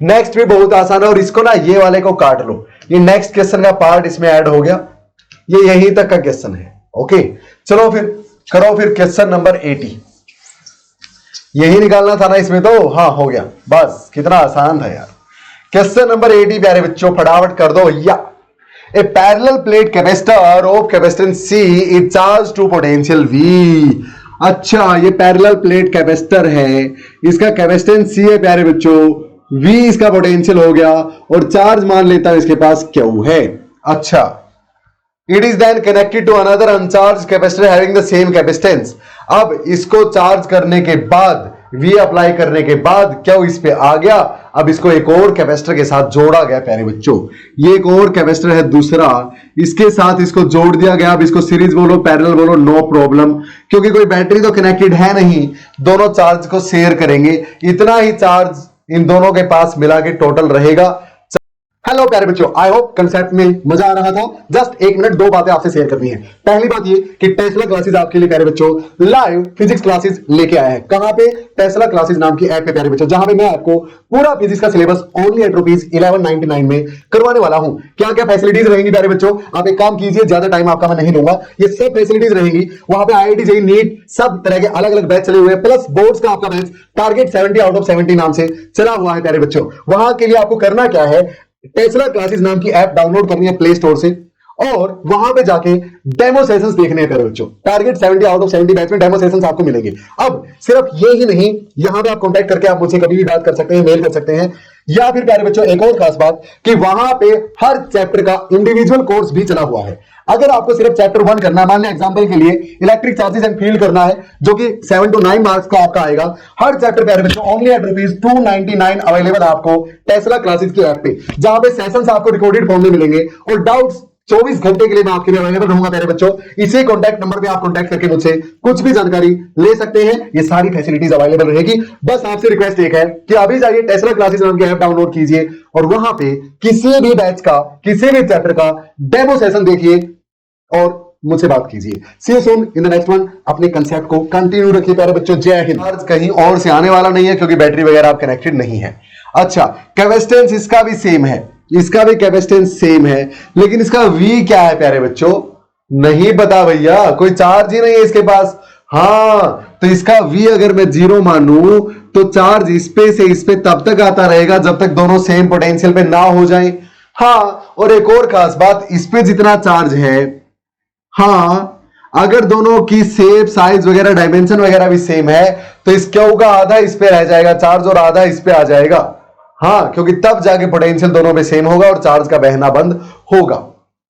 Next भी बहुत आसान है और इसको ना ये वाले को काट लो, ये नेक्स्ट क्वेश्चन का पार्ट इसमें ऐड हो गया, ये यहीं तक का क्वेश्चन है। ओके चलो फिर करो फिर क्वेश्चन नंबर 80, यही निकालना था ना इसमें तो, हाँ हो गया, बस कितना आसान था यार। क्वेश्चन नंबर 80 प्यारे बच्चों फटाफट कर दो या। A parallel plate capacitor of capacitance C is charge to potential V। अच्छा ये पैरेलल प्लेट कैपेसिटर है, इसका कैपेसिटेंस C है प्यारे बच्चों, V इसका पोटेंशियल हो गया और चार्ज मान लेता है इसके पास Q है। अच्छा it is then connected to another uncharged capacitor having the same capacitance. अब इसको चार्ज करने के बाद V अप्लाई करने के बाद क्या इस पे आ गया, अब इसको एक और कैपेसिटर के साथ जोड़ा गया प्यारे बच्चों, ये एक और कैपेसिटर है दूसरा, इसके साथ इसको जोड़ दिया गया। अब इसको सीरीज बोलो पैरेलल बोलो नो प्रॉब्लम, क्योंकि कोई बैटरी तो कनेक्टेड है नहीं, दोनों चार्ज को शेयर करेंगे, इतना ही चार्ज इन दोनों के पास मिला के टोटल रहेगा। हेलो प्यारे बच्चों, आई होप कंसेप्ट में मजा आ रहा था। जस्ट एक मिनट दो बातें आपसे शेयर करनी है। पहली बात ये कि टेस्ला क्लासेस आपके लिए प्यारे बच्चों लाइव फिजिक्स क्लासेस लेके आए हैं। कहां पे? टेस्ला क्लासेस नाम की ऐप पे प्यारे बच्चों, जहां पे मैं आपको पूरा फिजिक्स का सिलेबस ओनली एट ₹1199 में करवाने वाला हूं। क्या क्या फैसिलिटीज रहेंगी प्यारे बच्चों, आप एक काम कीजिए, ज्यादा टाइम आपका मैं नहीं लूंगा, ये सब फैसिलिटीज रहेंगी। वहां पे IIT JEE नीट सब तरह के अलग अलग बैच चले हुए हैं, प्लस बोर्ड्स का आपका बैच टारगेट 70 आउट ऑफ 70 नाम से चला हुआ है प्यारे बच्चों। वहां के लिए आपको करना क्या है, टेस्ला क्लासेस नाम की ऐप डाउनलोड करनी है प्ले स्टोर से और वहां पे जाके डेमो सेशंस देखने हैं प्यारे बच्चों। टारगेट 70 आउट ऑफ 70 बैच में डेमो सेशंस आपको मिलेंगे। अब सिर्फ ये ही नहीं, यहां पे आप कांटेक्ट करके आप मुझसे कभी भी बात कर सकते हैं, मेल कर सकते हैं, या फिर प्यारे बच्चों एक और खास बात कि वहां पे हर चैप्टर का इंडिविजुअल कोर्स भी चला हुआ है। अगर आपको सिर्फ चैप्टर 1 करना है, मान लें एग्जांपल के लिए इलेक्ट्रिक चार्जेस एंड फील्ड करना है, जो कि 7 to 9 मार्क्स का आपका आएगा, हर चैप्टर प्यारे बच्चों ओनली एट ₹299 अवेलेबल आपको टेस्ला क्लासेस की ऐप पे, जहां पे सेशंस आपको रिकॉर्डेड फॉर्म में मिलेंगे और डाउट्स 24 घंटे के लिए मैं आपके लिए अवेलेबल रहूंगा प्यारे बच्चों। इसी कॉन्टैक्ट नंबर पे आप कॉन्टैक्ट करके मुझसे कुछ भी जानकारी ले सकते हैं, ये सारी फैसिलिटीज अवेलेबल रहेगी। बस आपसे रिक्वेस्ट एक है कि अभी जाइए टेस्ला क्लासेस नाम की ऐप डाउनलोड कीजिए और वहां पे किसी भी बैच का किसी भी चैप्टर का डेमो सेशन देखिए और मुझसे बात कीजिए। See you soon in the next one. अपने कंसेप्ट को कंटिन्यू रखिए प्यारे बच्चों। जय हिंद। चार्ज कहीं और से आने वाला नहीं है क्योंकि बैटरी वगैरह आप कनेक्टेड नहीं है। अच्छा कैपेसिटेंस इसका भी सेम है, इसका भी कैपेसिटेंस सेम है, लेकिन इसका V क्या है प्यारे बच्चों, नहीं पता भैया, कोई चार्ज ही नहीं है इसके पास। हाँ तो इसका V अगर मैं 0 मानूं तो चार्ज इस पे से इस पे तब तक आता रहेगा जब तक दोनों सेम पोटेंशियल पे ना हो जाए। हाँ और एक और खास बात, इस पे जितना चार्ज है, हाँ अगर दोनों की शेप साइज वगैरह डायमेंशन वगैरह भी सेम है तो इस क्यू का आधा इस पे रह जाएगा चार्ज और आधा इस पे आ जाएगा। हाँ क्योंकि तब जाके पोटेंशियल दोनों में सेम होगा और चार्ज का बहना बंद होगा।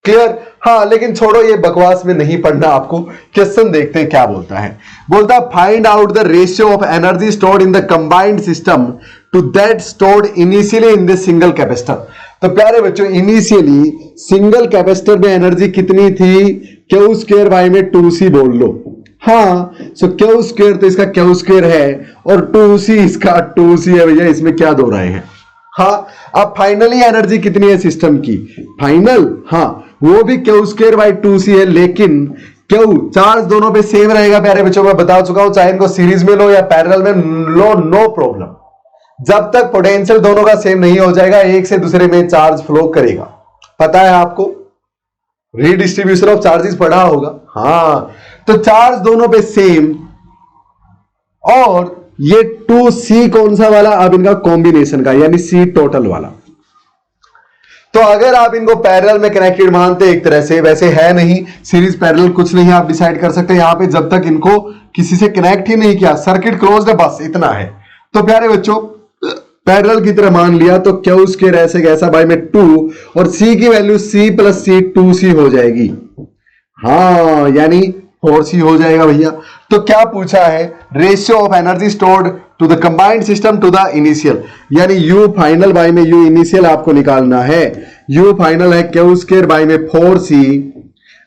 क्लियर? हाँ लेकिन छोड़ो ये बकवास में नहीं पढ़ना आपको, क्वेश्चन देखते हैं क्या बोलता है। बोलता है find out the ratio of energy stored in the combined system to that stored initially in this single capacitor. तो प्यारे बच्चों इनिशियली सिंगल कैपेसिटर में एनर्जी कितनी थी, क्यू स्क्वायर बाई में 2c बोल लो। हाँ सो क्यू स्क्वायर तो इसका क्यू स्क्वायर है और 2c इसका 2c है भैया, इसमें क्या दो राय है। हाँ अब फाइनली एनर्जी कितनी है सिस्टम की, फाइनल हाँ वो भी क्यू स्क्वायर बाई 2c है, लेकिन क्यू चार्ज दोनों पे सेम रहेगा प्यारे बच्चों। मैं बता चुका हूं, चाहे इनको सीरीज में लो या पैरेलल में लो नो प्रॉब्लम, जब तक पोटेंशियल दोनों का सेम नहीं हो जाएगा एक से दूसरे में चार्ज फ्लो करेगा। पता है आपको, रीडिस्ट्रीब्यूशन ऑफ चार्जेस पढ़ा होगा। हाँ तो चार्ज दोनों पे सेम और ये 2c कौन सा वाला, अब इनका कॉम्बिनेशन का यानी c टोटल वाला। तो अगर आप इनको पैरेलल में कनेक्टेड मानते एक तरह से, वैसे है नहीं, सीरीज पैरेलल कुछ नहीं आप डिसाइड कर सकते यहां पे, जब तक इनको किसी से कनेक्ट ही नहीं किया, सर्किट क्लोज्ड है, बस इतना है। तो प्यारे बच्चों पैरेलल की तरह मान लिया तो क्यू स्क्वायर ऐसे कैसा बाई में 2 और c की value c plus c 2c हो जाएगी। हाँ यानी 4c हो जाएगा भैया। तो क्या पूछा है, ratio of energy stored to the combined system to the initial, यानी u फाइनल बाई में u इनिशियल आपको निकालना है। u फाइनल है क्यू स्क्वायर बाई में 4c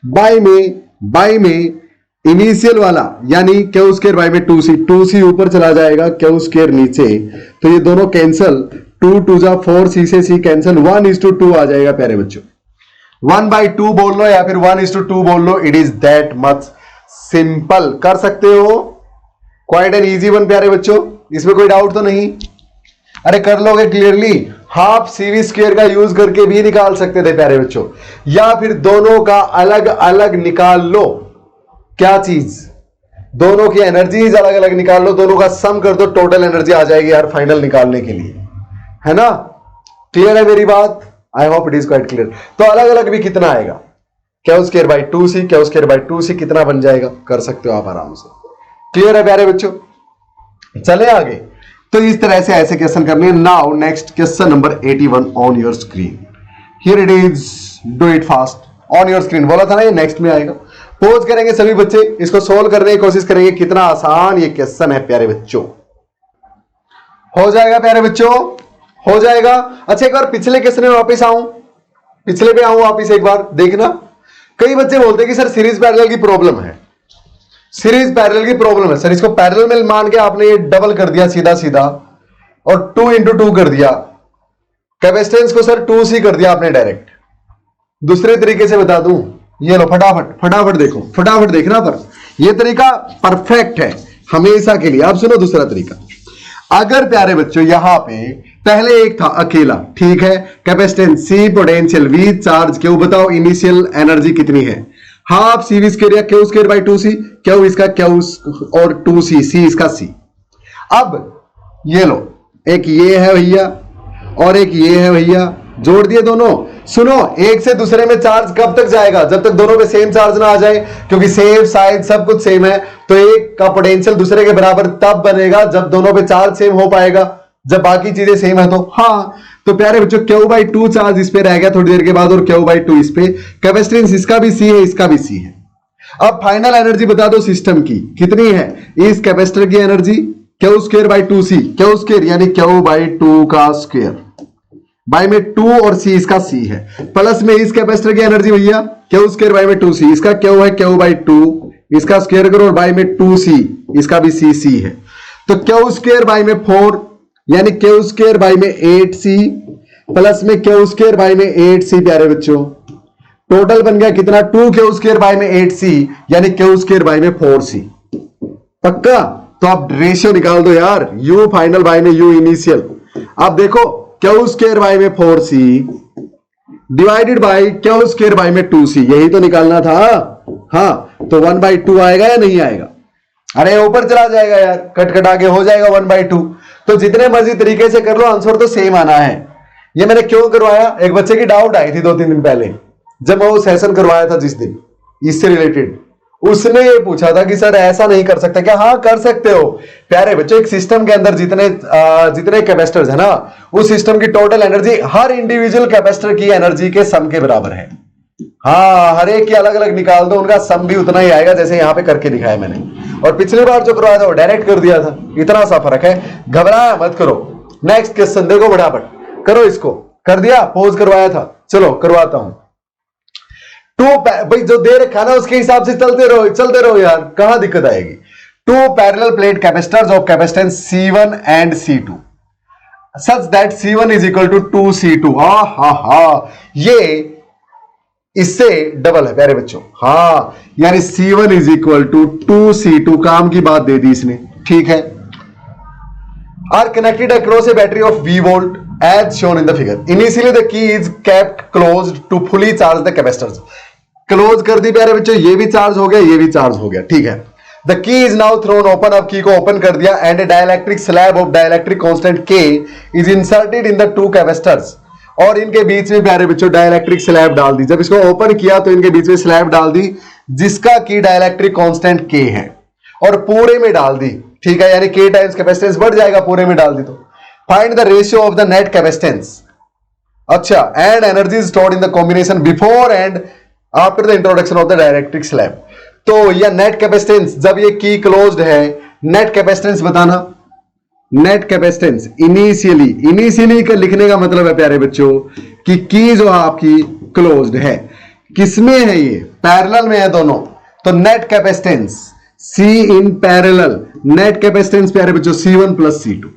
बाई में इनिशियल वाला यानी क्यू स्क्वायर बाई में 2c, 2c ऊपर चला जाएगा क्यू स्क्वायर नीचे, तो ये दोनों कैंसल, 2 2 जा 4c से c कैंसल, 1:2 आ जाएगा प्यारे बच्चों। 1/2 बोल लो या फिर 1:2 बोल लो, it is that much simple. कर सकते हो, क्वाइट एन इजी वन प्यारे बच्चों, इसमें कोई डाउट तो नहीं। अरे कर लोगे क्लियरली, हाफ सीवी स्क्वायर का यूज करके भी निकाल सकते थे प्यारे बच्चों, या फिर दोनों का अलग अलग निकाल लो। क्या चीज, दोनों की एनर्जीज अलग अलग निकाल लो, दोनों का सम कर दो, टोटल एनर्जी आ जाएगी यार फाइनल निकालने के लिए, है ना। क्लियर है मेरी बात? I hope it is quite clear. तो अलग अलग भी कितना आएगा, Q square by 2c, Q square by 2c कितना बन जाएगा, कर सकते हो आप आराम से। क्लियर है प्यारे बच्चों? चले आगे। तो इस तरह से ऐसे क्वेश्चन करने। Now next question number 81 on your screen, here it is, do it fast on your screen. बोला था ना ये नेक्स्ट में आएगा। पोज करेंगे सभी बच्चे, इसको सोल्व करने की कोशिश करेंगे। कितना आसान ये क्वेश्चन है प्यारे बच्चों, हो जाएगा प्यारे बच्चों, हो जाएगा। अच्छा एक बार पिछले क्वेश्चन में वापस आऊं, पिछले पे आऊं वापस एक बार देखना। कई बच्चे बोलते हैं कि सर सीरीज पैरेलल की प्रॉब्लम है, सीरीज पैरेलल की प्रॉब्लम है सर, इसको पैरेलल में मान के आपने ये डबल कर दिया सीधा सीधा और 2 into 2 कर दिया, कैपेसिटेंस को सर 2c कर दिया आपने डायरेक्ट। दूसरे तरीके से बता दूं, ये लो फटाफट फटाफट देखो, फटाफट देखना, पर यह तरीका परफेक्ट है हमेशा के लिए। आप सुनो दूसरा तरीका। अगर प्यारे बच्चों यहां पे पहले एक था अकेला, ठीक है, capacitance C, potential V, charge Q, बताओ इनिशियल एनर्जी कितनी है, हाफ CV स्क्वायर या Q square by 2c, Q इसका Q और 2c, C इसका C। अब ये लो, एक ये है भैया और एक ये है भैया, जोड़ दिए दोनों। सुनो, एक से दूसरे में चार्ज कब तक जाएगा, जब तक दोनों पे सेम चार्ज ना आ जाए, क्योंकि सेम साइज सब कुछ सेम है। तो एक का पोटेंशियल दूसरे के बराबर तब बनेगा जब दोनों पे चार्ज सेम हो पाएगा, जब बाकी चीजें सेम है। तो हाँ, तो प्यारे बच्चों Q/2 चार्ज इस पे रह गया थोड़ी देर के बाद और Q/2 इस पे। कैपेसिटेंस इसका भी C है, इसका भी C है। अब फाइनल एनर्जी बता दो सिस्टम की कितनी है। इस कैपेसिटर की energy Q square by 2c, Q square यानी Q/2 का स्क्वायर, बाई में 2 और C इसका C है, प्लस में इस कैपेसिटर की एनर्जी भैया Q स्क्वायर बाई में 2c, इसका Q है Q/2, इसका स्क्वायर करो और बाई में 2c, इसका भी C है। तो Q स्क्वायर बाई में 4 यानी Q स्क्वायर बाई में 8c, प्लस में Q स्क्वायर बाई में 8c। प्यारे बच्चों टोटल बन गया कितना, 2Q स्क्वायर बाई में 8c यानी Q स्क्वायर बाई में 4c। पक्का? तो आप रेशियो निकाल दो यार, U फाइनल बाई में U इनिशियल। आप देखो Q स्क्वायर बाई में 4c divided by Q square by में 2c, यही तो निकालना था। हाँ, तो 1/2 आएगा या नहीं आएगा? अरे ऊपर चला जाएगा यार, कट कटा के हो जाएगा 1/2। तो जितने मर्जी तरीके से कर लो, आंसर तो सेम आना है। ये मैंने क्यों करवाया, एक बच्चे की डाउट आई थी 2-3 दिन पहले, जब मैं वो सेशन करवाया था जिस दिन इससे रिलेटेड, उसने ये पूछा था कि सर ऐसा नहीं कर सकते क्या? हाँ कर सकते हो प्यारे बच्चों। एक सिस्टम के अंदर जितने कैपेसिटर्स है ना, उस सिस्टम की टोटल एनर्जी हर इंडिविजुअल कैपेसिटर की एनर्जी के सम के बराबर है। हाँ, हर एक की अलग अलग निकाल दो, उनका सम भी उतना ही आएगा जैसे यहां पे करके दिखाया मैंने। और पिछली बार जो करवाया था वो डायरेक्ट कर दिया था, इतना सा फर्क है। घबराया मत करो। नेक्स्ट क्वेश्चन देखो, फटाफट करो इसको। कर दिया, पोज करवाया था, चलो करवाता हूं। भाई जो दे रखा ना उसके हिसाब से चलते रहो यार, कहां दिक्कत आएगी। 2 parallel plate capacitors of capacitance C1 and C2 such that C1 is equal to 2C2। ये इससे डबल है प्यारे बच्चों। हाँ, यानी C1 is equal to 2C2। काम की बात दे दी इसने, ठीक है। Are connected across a battery of V volt as shown in the figure. Initially the key is kept closed to fully charge the capacitors. Close कर दी प्यारे बच्चों, ये भी चार्ज हो गया, ये भी चार्ज हो गया, ठीक है। The key is now thrown open, अब की को ओपन कर दिया and a dielectric slab of dielectric constant K is inserted in the 2 capacitors. और इनके बीच में प्यारे बच्चों डाइलेक्ट्रिक स्लैब डाल दी। जब इसको ओपन किया तो इनके बीच में स्लैब डाल दी जिसका की डाइलेक्ट्रिक कांस्टेंट K है, और पूरे में डाल दी, ठीक है, यानी K टाइम्स कैपेसिटेंस बढ़ जाएगा पूरे में डाल दी तो। Find the ratio of the net capacitance. अच्छा, and energy is stored in the combination before and after the introduction of the dielectric slab. तो यह नेट कैपेसिटेंस, जब ये की क्लोज्ड है, नेट कैपेसिटेंस बताना। नेट कैपेसिटेंस इनिशियली का लिखने का मतलब है प्यारे बच्चों कि की जो आपकी क्लोज्ड है, किसमें है, ये पैरेलल में है दोनों। तो net capacitance C in parallel, net capacitance प्यारे बच्चों C1 plus C2,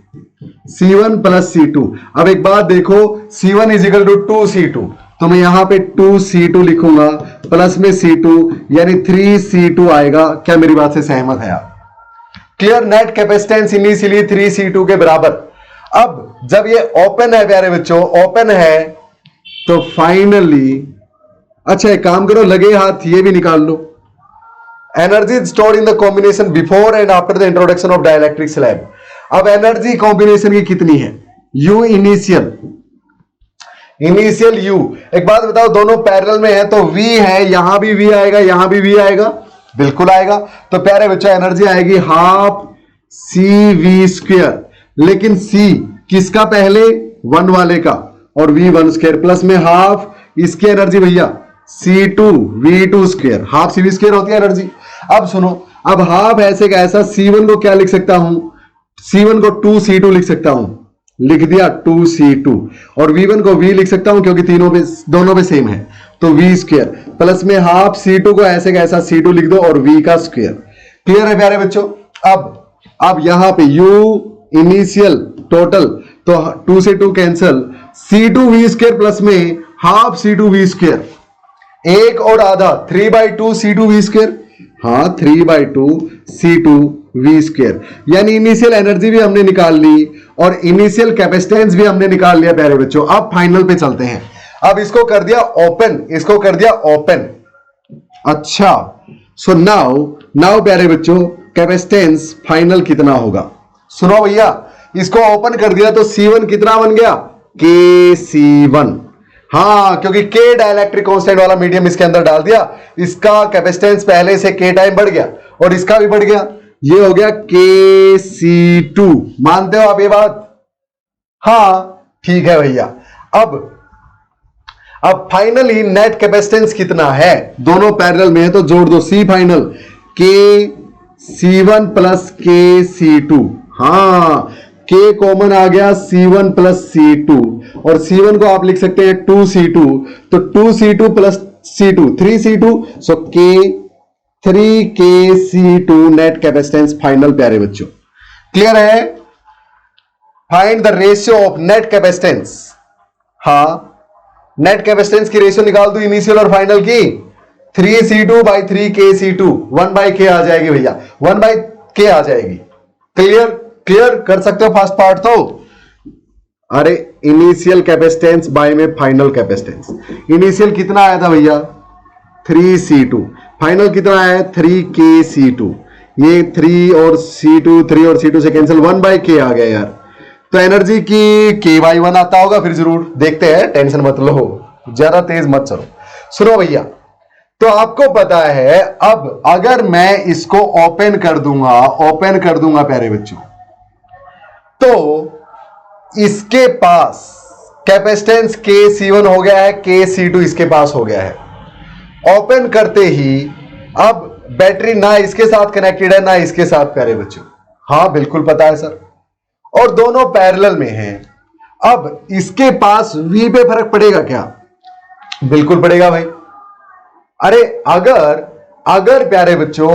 C1 plus C2। अब एक बात देखो, C1 is equal to 2C2, तो मैं यहां पे 2C2 लिखूंगा, प्लस में C2 यानी 3C2 आएगा। क्या मेरी बात से सहमत है आप? Clear? Net capacitance initially 3C2 के बराबर। अब जब ये ओपन है प्यारे बच्चों, ओपन है, तो फाइनली अच्छा एक काम करो, लगे हाथ ये भी निकाल लो। Energy stored in the combination before and after the introduction of dielectric slab. अब एनर्जी कॉम्बिनेशन की कितनी है? U initial, initial U। एक बात बताओ, दोनों पैरेलल में है तो V है, यहां भी V आएगा, यहां भी V आएगा, बिल्कुल आएगा। तो प्यारे बच्चों एनर्जी आएगी हाफ CV स्क्वायर, लेकिन C किसका पहले? 1 वाले का, और V1 स्क्वायर प्लस में हाफ इसकी एनर्जी भैया C2 V2 square, half CV square होती है एनर्जी। अब सुनो, अब हाफ ऐसे का ऐसा, C1 को क्या लिख सकता हूं? C1 को 2C2 लिख सकता हूं, लिख दिया 2C2, और V1 को V लिख सकता हूं क्योंकि तीनों में दोनों में सेम है, तो V स्क्वायर प्लस में हाफ C2 को ऐसे का ऐसा C2 लिख दो और V का स्क्वायर। क्लियर है प्यारे बच्चों? अब यहां पे U इनिशियल टोटल, तो 2 से 2 cancel, C2 V square plus में हाफ C2 V स्क्वायर, एक और आधा 3/2 C2 V स्क्वायर, हाँ 3/2 C2 V स्क्वायर। यानी इनिशियल एनर्जी भी हमने निकाल ली और इनिशियल कैपेसिटेंस भी हमने निकाल लिया प्यारे बच्चों। अब फाइनल पे चलते हैं। अब इसको कर दिया ओपन, इसको कर दिया ओपन। अच्छा, सो नाउ प्यारे बच्चों कैपेसिटेंस फाइनल कितना होगा? सुनो भैया, इसको ओपन कर दिया तो C1 कितना बन गया? KC1। हाँ, क्योंकि K डाइलेक्ट्रिक कांस्टेंट वाला मीडियम इसके अंदर डाल दिया, इसका कैपेसिटेंस पहले से K टाइम बढ़ गया और इसका भी बढ़ गया, ये हो गया KC2। मानते हो आप ये बात? हाँ ठीक है भैया। अब फाइनली नेट कैपेसिटेंस कितना है? दोनों पैरेलल में है तो जोड़ दो, C final KC1 plus KC2। हाँ, K कॉमन आ गया, C1 प्लस C2, और C1 को आप लिख सकते हैं 2C2, तो 2C2 प्लस C2 3C2, सो K3KC2 नेट कैपेसिटेंस फाइनल प्यारे बच्चों। क्लियर है? Find the ratio of net capacitance. हाँ, नेट कैपेसिटेंस की रेशियो निकाल दो इनिशियल और फाइनल की, 3C2/3KC2, 1/K आ जाएगी भैया, 1/K आ जाएगी। क्लियर कर सकते हो फर्स्ट पार्ट तो? अरे इनिशियल कैपेसिटेंस बाय में फाइनल कैपेसिटेंस, इनिशियल कितना आया था भैया? 3C2, फाइनल कितना आया? 3KC2। ये 3 और C2 से कैंसिल, 1/K आ गया यार। तो एनर्जी की K/1 आता होगा, फिर जरूर देखते हैं, टेंशन मत लो, ज्यादा तेज मत चलो। सुनो भैया, तो आपको पता है अब अगर मैं इसको ओपन कर दूंगा प्यारे बच्चों, तो इसके पास कैपेसिटेंस KC1 हो गया है, KC2 इसके पास हो गया है। ओपन करते ही अब बैटरी ना इसके साथ कनेक्टेड है ना इसके साथ प्यारे बच्चों। हाँ बिल्कुल पता है सर, और दोनों पैरेलल में हैं। अब इसके पास V पे फर्क पड़ेगा क्या? बिल्कुल पड़ेगा भाई। अरे अगर प्यारे बच्चों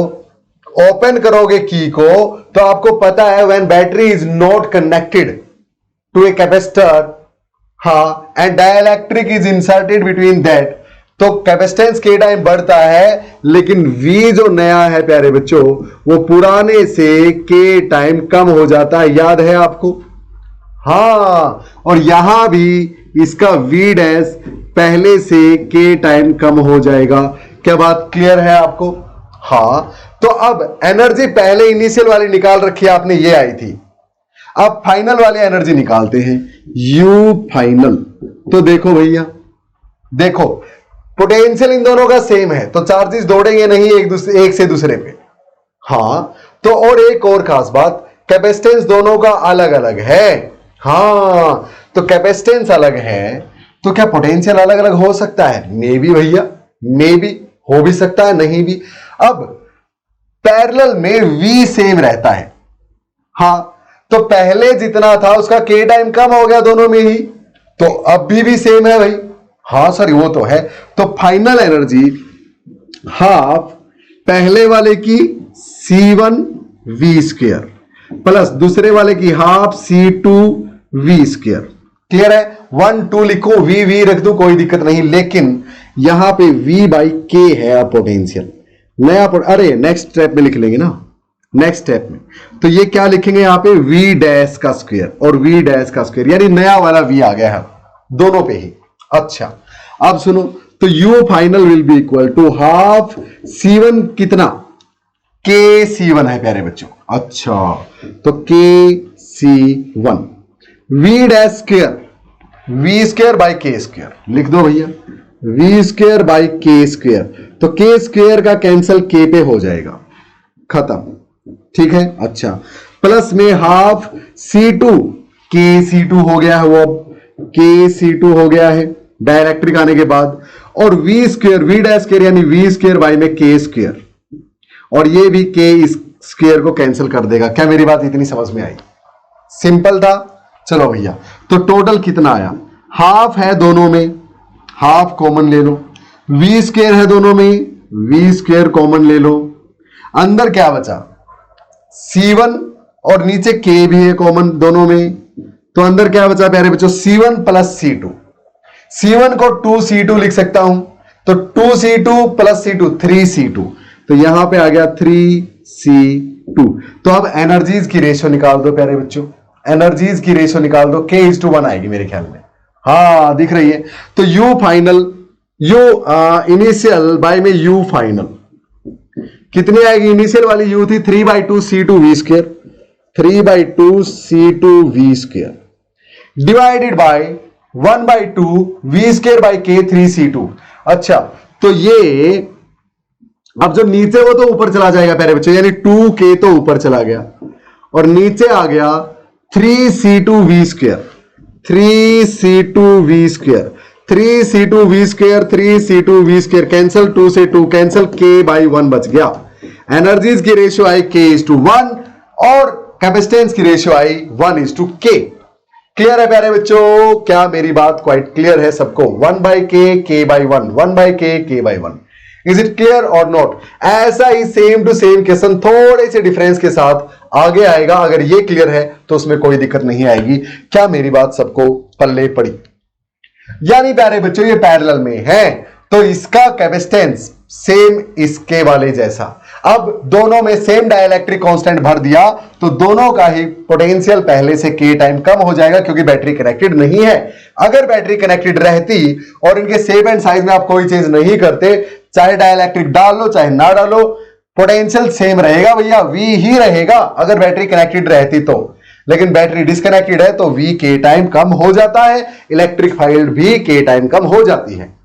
ओपन करोगे की को, तो आपको पता है when battery is not connected to a capacitor, हाँ, and dielectric is inserted between that, तो कैपेसिटेंस K टाइम बढ़ता है, लेकिन V जो नया है प्यारे बच्चों वो पुराने से K टाइम कम हो जाता है, याद है आपको? हाँ, और यहां भी इसका V डैश पहले से K टाइम कम हो जाएगा। क्या बात क्लियर है आपको? हाँ, तो अब एनर्जी पहले इनिशियल वाली निकाल रखी है आपने, ये आई थी। अब फाइनल वाली एनर्जी निकालते हैं, U फाइनल। तो देखो भैया, देखो पोटेंशियल इन दोनों का सेम है, तो चार्जेस दौड़ेंगे नहीं एक से दूसरे पे। हाँ, तो और एक और खास बात, कैपेसिटेंस दोनों का अलग अलग है। हाँ, तो कैपेसिटेंस अलग है तो क्या पोटेंशियल अलग अलग हो सकता है? मे बी भैया, मे बी हो भी सकता है, नहीं भी। अब पैरेलल में V सेम रहता है। हाँ, तो पहले जितना था उसका K टाइम कम हो गया दोनों में ही, तो अब भी सेम है भाई। हाँ सर वो तो है। तो फाइनल एनर्जी हाफ पहले वाले की C1 V स्क्वायर प्लस दूसरे वाले की half C2 V square. Clear है? 1 2 लिखो, V रख दो, कोई दिक्कत नहीं, लेकिन यहां पे V/K है पोटेंशियल नया। अरे नेक्स्ट स्टेप में लिख लेंगे ना, नेक्स्ट स्टेप में तो ये क्या लिखेंगे यहां पे v डैश का स्क्वायर और v डैश का स्क्वायर, यानी नया वाला v आ गया है दोनों पे ही। अच्छा अब सुनो, तो u final will be equal to half c1 कितना k c1 है प्यारे बच्चों। अच्छा तो k c1 v dash square v square by k square लिख दो भैया, v square by k square, तो k स्क्वायर का कैंसिल k पे हो जाएगा, खत्म, ठीक है। अच्छा प्लस में हाफ C2 k C2 हो गया है, वो अब k C2 हो गया है डायरेक्ट्रिक आने के बाद, और v square v dash square यानी v स्क्वायर बाई में k स्क्वायर, और ये भी k इस स्क्वायर को कैंसिल कर देगा। क्या मेरी बात इतनी समझ में आई? सिंपल था। चलो भैया तो टोटल कितना आया, हाफ है दोनों में, हाफ कॉमन ले लो, v स्क्वायर है दोनों में, v स्क्वायर कॉमन ले लो, अंदर क्या बचा C1 और नीचे k भी है कॉमन दोनों में, तो अंदर क्या बचा प्यारे बच्चों C1 प्लस C2। C1 को 2C2 लिख सकता हूं, तो 2C2 प्लस C2 3C2, तो यहां पे आ गया 3C2। तो अब एनर्जीज की रेशियो निकाल दो प्यारे बच्चों, एनर्जीज की रेशियो निकाल दो, k:1 आएगी मेरे ख्याल में, हाँ दिख रही है। तो U final U initial by में U फाइनल कितनी आएगी, इनिशियल वाली U थी 3/2 C2 V square, 3/2 C2 V square divided by 1/2 V square by K 3C2। अच्छा तो ये अब जब नीचे वो तो ऊपर चला जाएगा प्यारे बच्चों, यानी 2K तो ऊपर चला गया और नीचे आ गया 3C2 V square, 3C2 V square, 3C2 V square, 3C2 V square cancel, 2 से 2 कैंसिल, K/1 बच गया। एनर्जीज की रेशियो आई K:1 और कैपेसिटेंस की रेशियो आई 1:K। क्लियर है प्यारे बच्चों? क्या मेरी बात क्वाइट क्लियर है सबको? 1/K K/1, 1/K K/1। Is it clear और नॉट? ऐसा ही सेम टू सेम क्वेश्चन थोड़े से डिफरेंस के साथ आगे आएगा, अगर ये क्लियर है तो उसमें कोई दिक्कत नहीं आएगी। क्या मेरी बात सबको पल्ले पड़ी? यानी प्यारे बच्चों ये पैरेलल में है तो इसका कैपेसिटेंस सेम इसके वाले जैसा। अब दोनों में सेम डाइलेक्ट्रिक कांस्टेंट भर दिया तो दोनों का ही पोटेंशियल पहले से k टाइम कम हो जाएगा, क्योंकि बैटरी कनेक्टेड नहीं है। अगर बैटरी कनेक्टेड रहती और इनके शेप एंड साइज में आप कोई चेंज नहीं करते, चाहे डाइलेक्ट्रिक डाल लो चाहे ना डालो, पोटेंशियल सेम रहेगा भैया, V ही रहेगा अगर बैटरी कनेक्टेड रहती तो। लेकिन बैटरी डिस्कनेक्टेड है तो V k टाइम कम हो जाता है, इलेक्ट्रिक फील्ड भी k टाइम कम हो जाती है।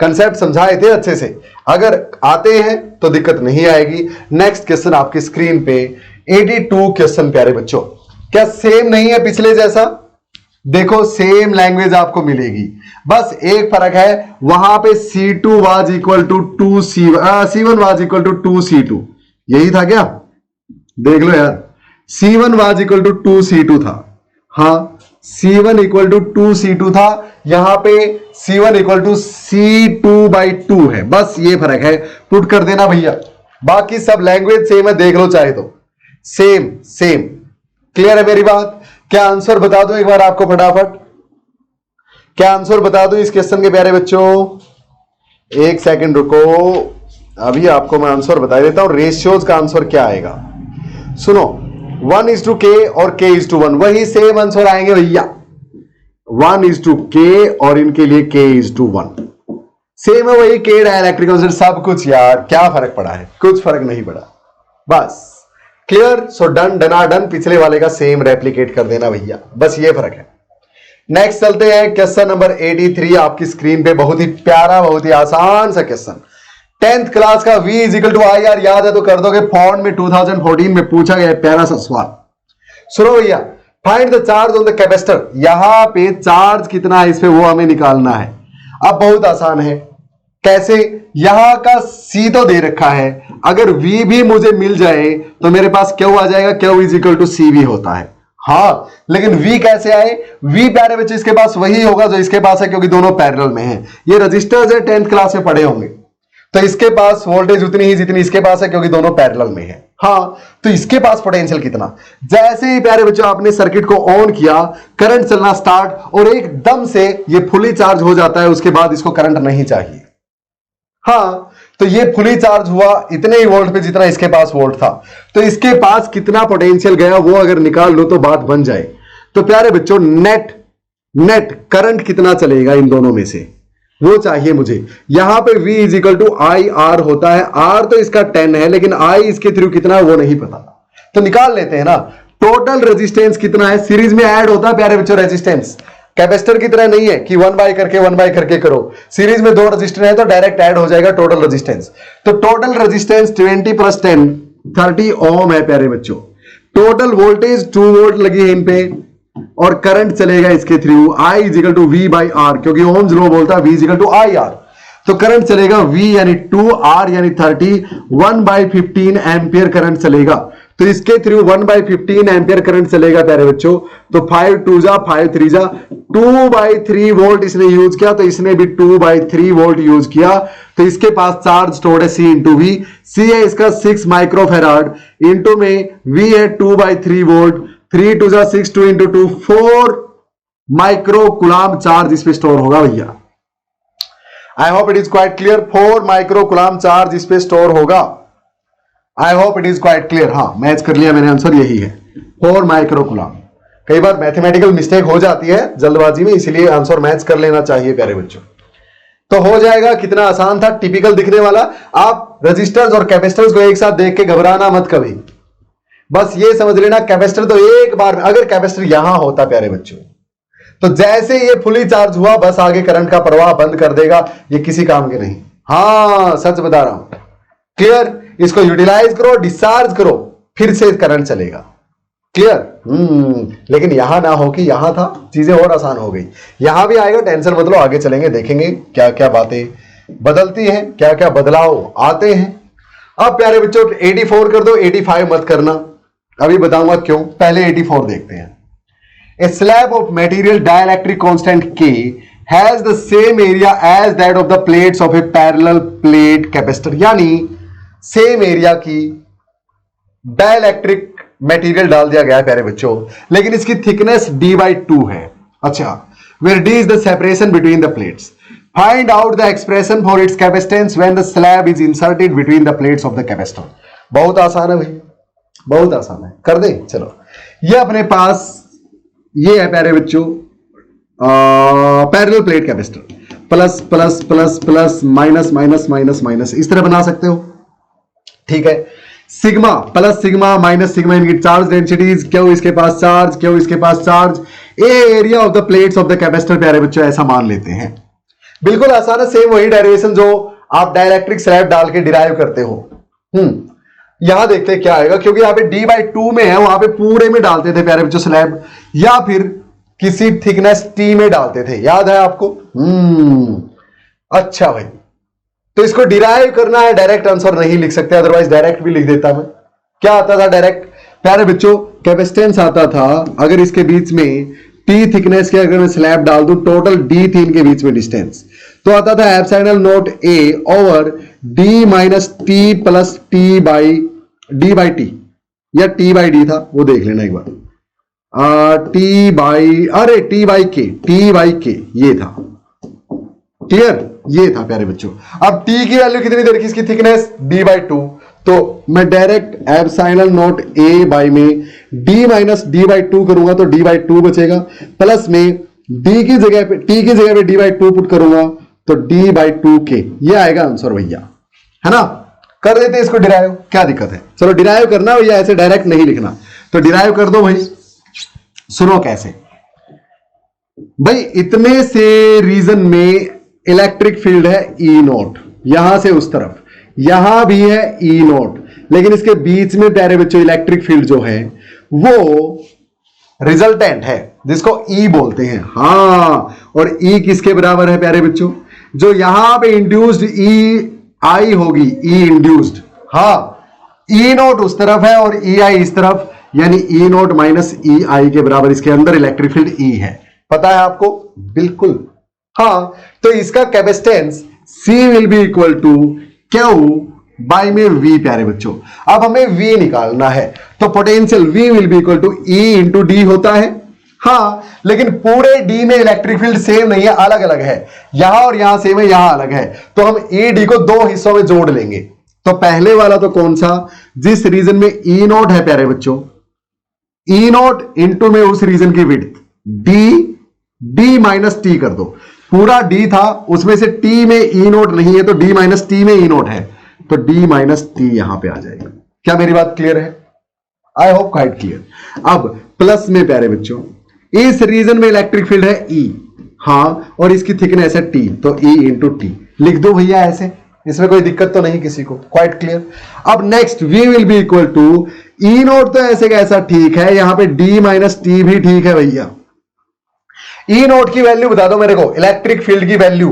कंसेप्ट समझाए थे अच्छे से, अगर आते हैं तो दिक्कत नहीं आएगी। नेक्स्ट क्वेश्चन आपकी स्क्रीन पे 82 क्वेश्चन प्यारे बच्चों। क्या सेम नहीं है पिछले जैसा? देखो सेम लैंग्वेज आपको मिलेगी, बस एक फर्क है, वहां पे C2 was equal to 2C1 was equal to 2C2, यही था क्या? देख लो यार, C1 was equal to 2C2 था, हाँ C1 इक्वल टू 2C2 था, यहां पे C1 इक्वल टू C2/2 है, बस ये फर्क है। पुट कर देना भैया, बाकी सब लैंग्वेज सेम है, देख लो चाहे तो, सेम सेम। क्लियर है मेरी बात? क्या आंसर बता दो एक बार आपको फटाफट, क्या आंसर बता दो इस क्वेश्चन के प्यारे बच्चों? एक सेकंड रुको, अभी आपको मैं आंसर बता देता हूं। रेशियोज का आंसर क्या आएगा सुनो, 1:K और K:1, वही सेम आंसर आएंगे भैया, 1:K और इनके लिए K:1 सेम है, वही K डाइलेक्ट्रिक कांस्टेंट सब कुछ। यार क्या फर्क पड़ा है? कुछ फर्क नहीं पड़ा, बस क्लियर। सो डन, डना डन, पिछले वाले का सेम रेप्लिकेट कर देना भैया, बस ये फर्क है। नेक्स्ट चलते हैं क्वेश्चन नंबर 83 आपकी स्क्रीन पे, बहुत ही प्यारा बहुत ही आसान सा क्वेश्चन। 10th क्लास का V equal to I R याद है तो कर दोगे, फॉन्ट में 2014 में पूछा गया प्यारा सा सवाल। सुनो भैया, find the charge on the capacitor, यहां पे चार्ज कितना है इस पे वो हमें निकालना है। अब बहुत आसान है, कैसे? यहां का C तो दे रखा है, अगर V भी मुझे मिल जाए तो मेरे पास Q आ जाएगा, Q is equal to CV होता है। हाँ लेकिन V कैसे आए? V प्यारे बच्चे इसके पास वही होगा जो इसके पास है, क्योंकि दोनों पैरेलल में हैं। ये रजिस्टर्स है, 10th क्लास में पढ़े होंगे, तो इसके पास वोल्टेज उतनी ही जितनी इसके पास है, क्योंकि दोनों पैरेलल में है। हाँ तो इसके पास पोटेंशियल कितना? जैसे ही प्यारे बच्चों आपने सर्किट को ऑन किया, करंट चलना स्टार्ट और एकदम से ये फुली चार्ज हो जाता है, उसके बाद इसको करंट नहीं चाहिए। हाँ, तो ये फुली चार्ज हुआ इतने ही वोल्ट पे जितना इसके पास वोल्ट था, तो इसके पास कितना पोटेंशियल गया वो अगर निकाल लो तो बात बन जाए। तो प्यारे बच्चों, नेट करंट कितना चलेगा इन दोनों में से वो चाहिए मुझे। यहां पे V is equal to I R होता है, R तो इसका 10 है लेकिन I इसके थ्रू कितना है वो नहीं पता, तो निकाल लेते हैं ना। टोटल रेजिस्टेंस कितना है, सीरीज में ऐड होता है प्यारे बच्चों रेजिस्टेंस, कैपेसिटर की तरह नहीं है कि 1 बाय करके करो। सीरीज में 2 रजिस्टर है तो डायरेक्ट ऐड हो जाएगा टोटल रेजिस्टेंस। तो टोटल रेजिस्टेंस 20 प्लस 10 30 ओम है प्यारे बच्चों। टोटल वोल्टेज 2 वोल्ट लगी है इन पे और करंट चलेगा इसके through I is equal to V by R, क्योंकि ओम्स लॉ बोलता है V is equal to I R. तो करंट चलेगा V यानी 2, R यानी 30, 1/15 एम्पियर करंट चलेगा। तो इसके थ्रू 1/15 एम्पियर करंट चलेगा प्यारे बच्चों। तो 5 2 जा 5 3 जा 2/3 वोल्ट इसने यूज किया, तो इसने भी 2/3 वोल्ट यूज किया। तो इसके पास चार्ज स्टोर्ड है C इंटू वी। C है इसका 6 माइक्रोफेराड, इंटू में V है 2/3 वोल्ट, 3 2 जा 6 2 इंटू 2 4 माइक्रो कुलाम चार्ज इस पे स्टोर होगा भैया। I hope it is quite clear. 4 micro coulomb charge इस पे स्टोर होगा। I hope it is quite clear. हाँ, मैच कर लिया मैंने, आंसर यही है 4 माइक्रो कुलाम। कई बार मैथमेटिकल मिस्टेक हो जाती है जल्दबाजी में, इसलिए आंसर मैच कर लेना चाहिए प्यारे बच्चों। तो हो जाएगा, कितना आसान था, टिपिकल दिखने वाला। आप रजिस्टर्स और कैपेसिटर्स को एक साथ देख के घबराना मत कभी, बस ये समझ लेना कैपेसिटर तो एक बार में, अगर कैपेसिटर यहां होता प्यारे बच्चों तो जैसे ये फुली चार्ज हुआ बस आगे करंट का प्रवाह बंद कर देगा, ये किसी काम के नहीं। हाँ, सच बता रहा हूं। क्लियर? इसको यूटिलाइज करो, डिस्चार्ज करो, फिर से करंट चलेगा। क्लियर? लेकिन यहां ना हो कि यहां था, चीजें और आसान हो गई। यहां भी आएगा, टेंशन मत लो, आगे चलेंगे देखेंगे क्या क्या बातें बदलती हैं, क्या क्या बदलाव आते हैं। अब प्यारे बच्चों 84 कर दो, 85 मत करना, अभी बताऊंगा क्यों। पहले 84 देखते हैं। A slab of material dielectric constant K has the same area as that of the plates of a parallel plate capacitor, यानी सेम एरिया की डाइलेक्ट्रिक मटेरियल डाल दिया गया है प्यारे बच्चों, लेकिन इसकी थिकनेस d/2 है। अच्छा, where d is the separation between the plates. Find out the expression for its capacitance when the slab is inserted between the plates of the capacitor. बहुत आसान है भाई, बहुत आसान है, कर दे। चलो, ये अपने पास ये है प्यारे बच्चों parallel plate capacitor, plus plus plus plus minus minus minus minus इस तरह बना सकते हो। ठीक है, sigma plus sigma minus sigma इनकी चार्ज डेंसिटीज, क्यों इसके पास चार्ज, क्यों इसके पास charge, A area of the plates of the capacitor प्यारे बच्चों, ऐसा मान लेते हैं। बिल्कुल आसान है, सेम वही डेरिवेशन जो आप डाइलेक्ट्रिक स्लैब डाल के डिराइव करते हो। यहां देखते हैं क्या आएगा, क्योंकि यहां पे d/2 में है, वहां पे पूरे में डालते थे प्यारे बच्चों स्लैब, या फिर किसी थिकनेस T में डालते थे, याद है आपको? अच्छा भाई, तो इसको डिराइव करना है, डायरेक्ट आंसर नहीं लिख सकते, अदरवाइज डायरेक्ट भी लिख देता मैं। क्या आता था डायरेक्ट प्यारे बच्चों? कैपेसिटेंस आता था, अगर इसके बीच में T थिकनेस के अगर मैं स्लैब डाल दूं, टोटल D थी इनके बीच में डिस्टेंस, तो आता था epsilon not A over D minus T plus D/T, या T/D था, वो देख लेना एक बार। T/K ये था। क्लियर? ये था प्यारे बच्चों। अब T की वैल्यू कितनी दे रखी, इसकी थिकनेस D/2, तो मैं direct epsilon not A by में D माइनस D/2 करूंगा तो D/2 बचेगा, प्लस में D की जगह पे T की जगह पे D/2 पुट करूंगा तो D/2K, ये आएगा आंसर भैया, है ना? कर देते इसको डिराइव, क्या दिक्कत है? चलो डिराइव करना भैया, ऐसे डायरेक्ट नहीं लिखना, तो डिराइव कर दो भाई। सुनो कैसे भाई, इतने से रीजन में इलेक्ट्रिक फील्ड है E0, यहां से उस तरफ, यहां भी है E0, लेकिन इसके बीच में प्यारे बच्चों इलेक्ट्रिक फील्ड जो है वो रिजल्टेंट है, जिसको E बोलते हैं। हाँ, और E किसके बराबर है प्यारे बच्चों? जो यहां पे इंड्यूस्ड EI होगी, E इंड्यूस्ड, हाँ, E0 उस तरफ है और EI इस तरफ, यानी E0 माइनस EI के बराबर इसके अंदर इलेक्ट्रिक फील्ड E है। पता है आपको? बिल्कुल। हाँ, तो इसका capacitance C will be equal to Q by में V प्यारे बच्चों। अब हमें V निकालना है, तो potential V will be equal to E into D होता है। हाँ, लेकिन पूरे डी में इलेक्ट्रिक फील्ड सेम नहीं है, अलग अलग है। यहां और यहां सेम है, यहां अलग है। तो हम ई डी को दो हिस्सों में जोड़ लेंगे। तो पहले वाला तो कौन सा, जिस रीजन में ई नोट है प्यारे बच्चों, ई नोट इंटू में उस रीजन की विड्थ डी माइनस टी कर दो। पूरा डी था, उसमें से टी में ई नोट नहीं है, तो डी माइनस टी में ई नोट है, तो डी माइनस टी यहां पे आ जाएगा। क्या मेरी बात क्लियर है? I hope quite clear. अब प्लस में प्यारे बच्चों, इस रीजन में इलेक्ट्रिक फील्ड है ई, हाँ, और इसकी थिकनेस है टी, तो ई इंटू टी लिख दो भैया ऐसे, इसमें कोई दिक्कत तो नहीं किसी को, क्वाइट क्लियर। अब next V will be equal to E naught, तो ऐसे कैसा ठीक है, यहां पे डी माइनस टी भी ठीक है भैया। ई नोट की वैल्यू बता दो मेरे को, इलेक्ट्रिक फील्ड की वैल्यू।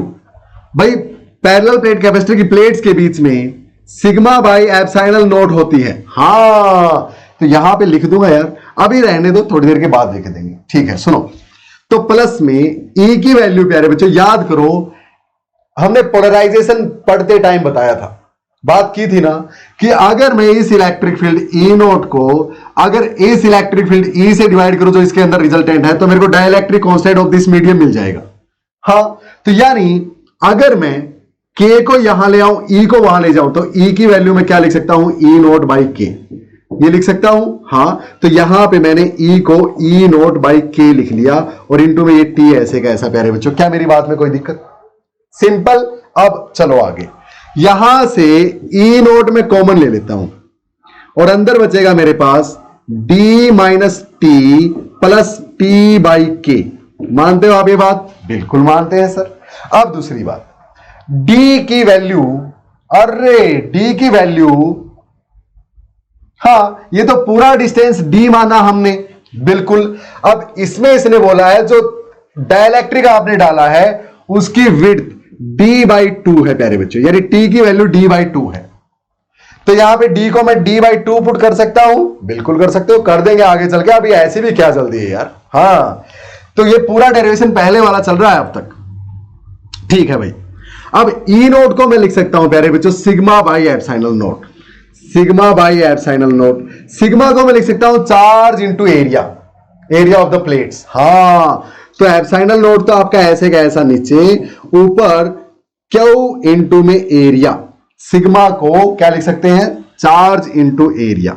भाई पैरेलल प्लेट कैपेसिटर की प्लेट्स के बीच में सिग्मा बाई एप्सिलॉन नोट होती है, हाँ, तो यहां पे लिख दूंगा यार, अभी रहने दो, थोड़ी देर के बाद लिख देंगे, ठीक है। सुनो, तो प्लस में ई की वैल्यू प्यारे बच्चों याद करो, हमने पोलराइजेशन पढ़ते टाइम बताया था, बात की थी ना, कि अगर मैं इस इलेक्ट्रिक फील्ड ई नोट को अगर इस इलेक्ट्रिक फील्ड ई से डिवाइड करूं जो इसके अंदर रिजल्टेंट है, तो मेरे को dielectric constant of this medium मिल जाएगा। हाँ, तो यानी अगर मैं के को यहां ले आऊं, ई को वहां ले जाऊं, तो ई की वैल्यू में क्या लिख सकता हूं, ई नोट बाई के, ये लिख सकता हूं। हाँ, तो यहां पे मैंने ई को ई नोट बाई के लिख लिया, और इनटू में ये टी ऐसे का ऐसा प्यारे बच्चों। क्या मेरी बात में कोई दिक्कत? सिंपल। अब चलो आगे, यहां से ई नोट में कॉमन ले लेता हूं, और अंदर बचेगा मेरे पास D minus T plus T by K. मानते हो आप ये बात? बिल्कुल मानते हैं सर। अब दूसरी बात, डी की वैल्यू, अरे डी की वैल्यू, हाँ, ये तो पूरा डिस्टेंस डी माना हमने, बिल्कुल। अब इसमें इसने बोला है जो डाइलेक्ट्रिक आपने डाला है उसकी विड्थ डी बाई टू है प्यारे बच्चों, यानी टी की वैल्यू डी बाई टू है। तो यहां पे डी को मैं डी बाई टू पुट कर सकता हूं, बिल्कुल कर सकते हो, कर देंगे आगे चल के, अभी ऐसे भी क्या जल्दी है यार। हाँ, तो ये पूरा डेरिवेशन पहले वाला चल रहा है अब तक, ठीक है भाई। अब ई नोट को मैं लिख सकता हूं प्यारे बच्चों sigma by epsilon note, sigma by epsilon note. Sigma को मैं लिख सकता हूं charge into area, area of the plates. हाँ, तो एप्सिलॉन नोट तो आपका ऐसे का ऐसा नीचे, ऊपर क्यू इंटू में एरिया। सिग्मा को क्या लिख सकते हैं, चार्ज इंटू एरिया।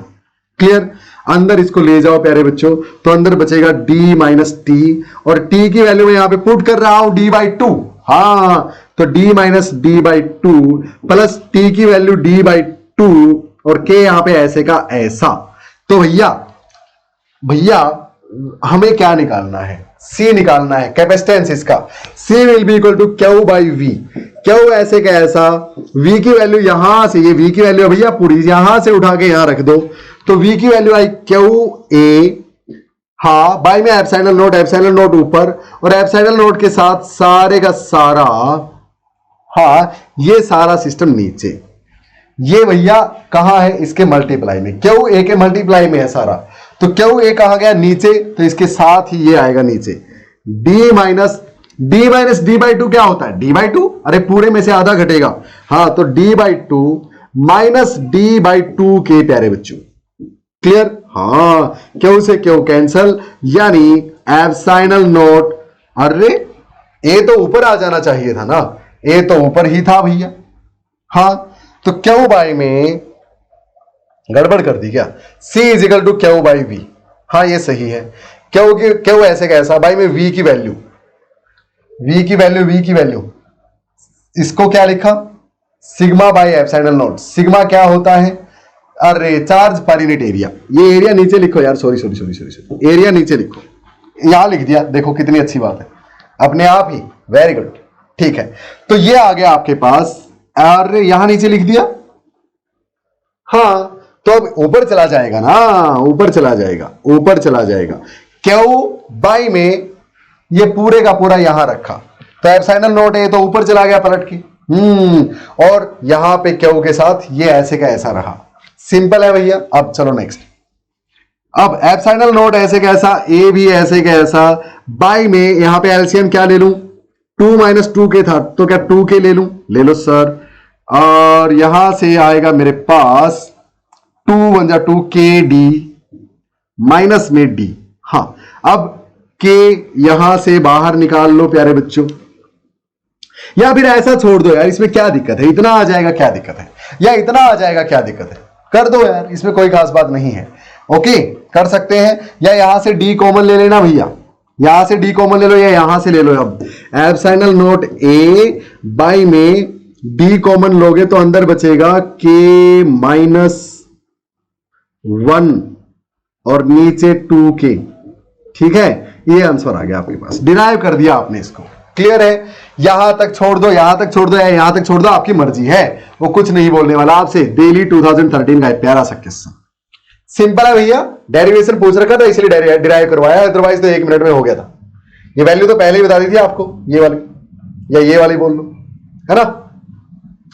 क्लियर? अंदर इसको ले जाओ प्यारे बच्चों, तो अंदर बचेगा डी माइनस टी, और टी की वैल्यू मैं यहां पे पुट कर रहा हूं डी बाई टू। हाँ, तो D minus D by two plus T की वैल्यू डी बाई टू, और के यहां पे ऐसे का ऐसा। तो भैया हमें क्या निकालना है, सी निकालना है, कैपेसिटेंस इसका। C will be equal to Q by V. Q ऐसे का ऐसा, वी की वैल्यू यहां से, ये वी की वैल्यू भैया पूरी यहां से उठा के यहां रख दो, तो वी की वैल्यू आई क्यू ए, हाँ, बाई में एप्सिलॉन नोट ऊपर, और एप्सिलॉन नोट के साथ सारे का सारा, हाँ, ये सारा सिस्टम नीचे। ये भैया कहां है, इसके मल्टीप्लाई में, क्यू ए के मल्टीप्लाई में है सारा, तो क्यू ए कहां गया, नीचे, तो इसके साथ ही ये आएगा नीचे। D minus D by two क्या होता है, डी बाई टू, अरे पूरे में से आधा घटेगा, हाँ, तो D by two minus D by two के प्यारे बच्चों। क्लियर? हाँ, क्यू से क्यू कैंसल, यानी एप्सिलॉन नोट, अरे ए तो ऊपर आ जाना चाहिए था ना, ए तो ऊपर ही था भैया। हाँ, तो क्यू बाई में गड़बड़ कर दी क्या, C is equal to Q by V. हाँ, ये सही है। क्यू ऐसे कैसा, बाई में वी की वैल्यू, इसको क्या लिखा, sigma by epsilon note. Sigma क्या होता है, अरे चार्ज पर यूनिट एरिया। ये एरिया नीचे लिखो यार, सॉरी, एरिया नीचे लिखो, यहां लिख दिया, देखो कितनी अच्छी बात है, अपने आप ही, वेरी गुड, ठीक है। तो ये आ गया आपके पास, अरे यहां नीचे लिख दिया, हाँ, तो अब ऊपर चला जाएगा ना, ऊपर चला जाएगा। क्यू बाई में ये पूरे का पूरा यहां रखा, तो एप्सिलॉन नोट ए तो ऊपर चला गया पलट के, और यहां पे क्यू के साथ ये ऐसे का ऐसा रहा। सिंपल है भैया। अब चलो नेक्स्ट, अब एप्सिलॉन नोट ऐसे कैसा, ए भी ऐसे कैसा, बाई में यहां पे एलसीएम क्या ले लूं, 2 माइनस 2 के था, तो क्या 2 के ले लूं, ले लो सर, और यहां से आएगा मेरे पास 2 1 जा 2 के डी माइनस में डी। हाँ, अब के यहां से बाहर निकाल लो प्यारे बच्चों, या फिर ऐसा छोड़ दो यार, इसमें क्या दिक्कत है, इतना आ जाएगा क्या दिक्कत है, या इतना आ जाएगा क्या दिक्कत है, कर दो यार, इसमें कोई खास बात नहीं है। ओके कर सकते हैं, या यहां से डी कॉमन ले लेना भैया, यहां से डी कॉमन ले लो या यहां से ले लो। अब एप्सिलॉन नॉट ए बाई में डी कॉमन लोगे तो अंदर बचेगा के माइनस 1 और नीचे 2k, ठीक है, ये आंसर आ गया आपके पास, डिराइव कर दिया आपने इसको। क्लियर है, यहां तक छोड़ दो, यहां तक छोड़ दो या यहां तक छोड़ दो, आपकी मर्जी है, वो कुछ नहीं बोलने वाला आपसे। डेली 2013 का प्यारा सा क्वेश्चन, सिंपल है भैया, डेरिवेशन पूछ रखा था इसलिए डिराइव करवाया, अदरवाइज तो 1 मिनट में हो गया था। ये वैल्यू तो पहले ही बता दी थी आपको, ये वाली या ये वाली बोल लो, है ना।